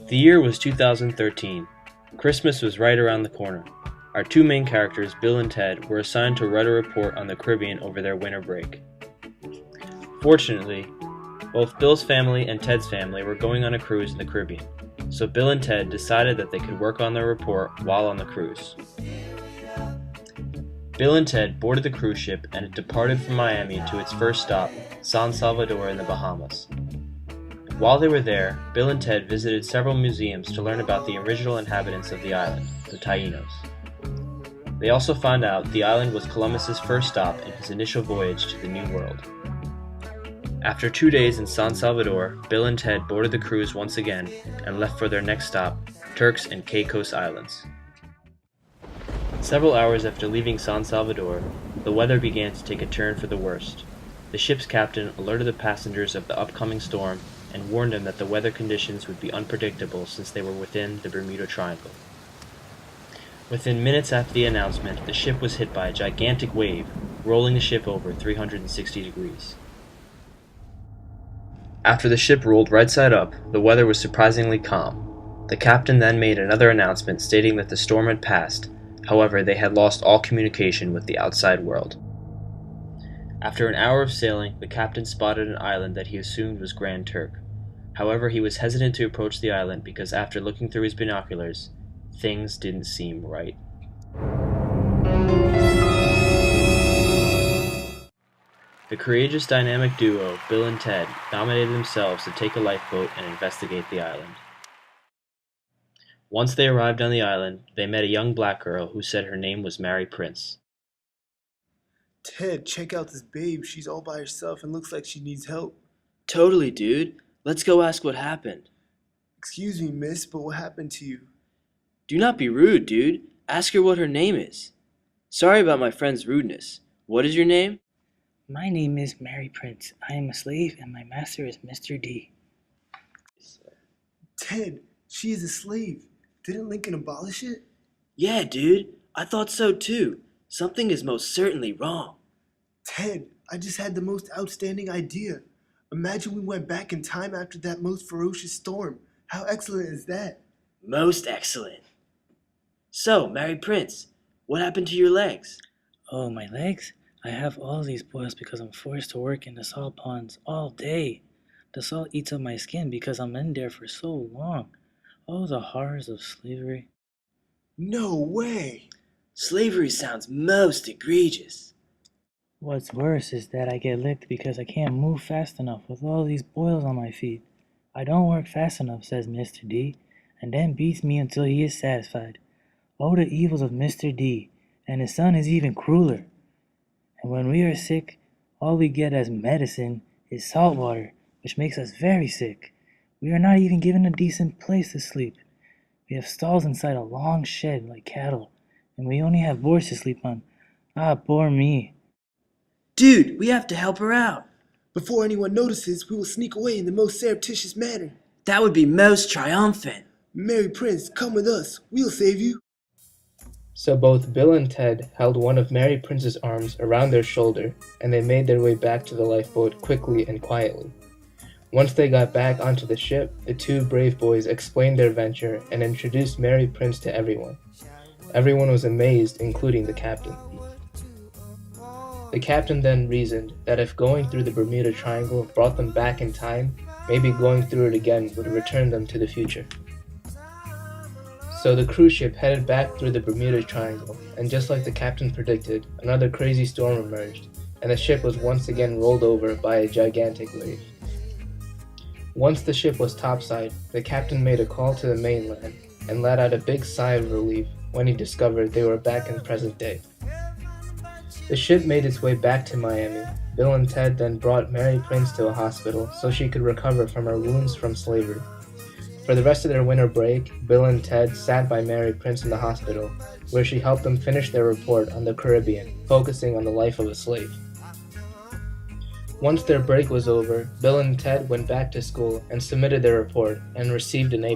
The year was 2013. Christmas was right around the corner. Our two main characters, Bill and Ted, were assigned to write a report on the Caribbean over their winter break. Fortunately, both Bill's family and Ted's family were going on a cruise in the Caribbean, so Bill and Ted decided that they could work on their report while on the cruise. Bill and Ted boarded the cruise ship and it departed from Miami to its first stop, San Salvador in the Bahamas. While they were there, Bill and Ted visited several museums to learn about the original inhabitants of the island, the Taínos. They also found out the island was Columbus's first stop in his initial voyage to the New World. After 2 days in San Salvador, Bill and Ted boarded the cruise once again and left for their next stop, Turks and Caicos Islands. Several hours after leaving San Salvador, the weather began to take a turn for the worst. The ship's captain alerted the passengers of the upcoming storm and warned them that the weather conditions would be unpredictable since they were within the Bermuda Triangle. Within minutes after the announcement, the ship was hit by a gigantic wave, rolling the ship over 360 degrees. After the ship rolled right side up, the weather was surprisingly calm. The captain then made another announcement stating that the storm had passed, however they had lost all communication with the outside world. After an hour of sailing, the captain spotted an island that he assumed was Grand Turk. However, he was hesitant to approach the island because after looking through his binoculars, things didn't seem right. The courageous dynamic duo, Bill and Ted, nominated themselves to take a lifeboat and investigate the island. Once they arrived on the island, they met a young black girl who said her name was Mary Prince. Ted, check out this babe. She's all by herself and looks like she needs help. Totally, dude. Let's go ask what happened. Excuse me, miss, but what happened to you? Do not be rude, dude. Ask her what her name is. Sorry about my friend's rudeness. What is your name? My name is Mary Prince. I am a slave and my master is Mr. D. Ted, she is a slave. Didn't Lincoln abolish it? Yeah, dude. I thought so too. Something is most certainly wrong. Ted, I just had the most outstanding idea. Imagine we went back in time after that most ferocious storm. How excellent is that? Most excellent. So, Mary Prince, what happened to your legs? Oh, my legs? I have all these boils because I'm forced to work in the salt ponds all day. The salt eats up my skin because I'm in there for so long. Oh, the horrors of slavery. No way! Slavery sounds most egregious. What's worse is that I get licked because I can't move fast enough with all these boils on my feet. I don't work fast enough, says Mr. D, and then beats me until he is satisfied. Oh, the evils of Mr. D, and his son is even crueler. And when we are sick, all we get as medicine is salt water, which makes us very sick. We are not even given a decent place to sleep. We have stalls inside a long shed like cattle, and we only have boards to sleep on. Ah, poor me. Dude, we have to help her out. Before anyone notices, we will sneak away in the most surreptitious manner. That would be most triumphant. Mary Prince, come with us. We'll save you. So both Bill and Ted held one of Mary Prince's arms around their shoulder, and they made their way back to the lifeboat quickly and quietly. Once they got back onto the ship, the two brave boys explained their venture and introduced Mary Prince to everyone. Everyone was amazed, including the captain. The captain then reasoned that if going through the Bermuda Triangle brought them back in time, maybe going through it again would return them to the future. So the cruise ship headed back through the Bermuda Triangle, and just like the captain predicted, another crazy storm emerged, and the ship was once again rolled over by a gigantic wave. Once the ship was topside, the captain made a call to the mainland, and let out a big sigh of relief when he discovered they were back in present day. The ship made its way back to Miami. Bill and Ted then brought Mary Prince to a hospital so she could recover from her wounds from slavery. For the rest of their winter break, Bill and Ted sat by Mary Prince in the hospital, where she helped them finish their report on the Caribbean, focusing on the life of a slave. Once their break was over, Bill and Ted went back to school and submitted their report and received an A+.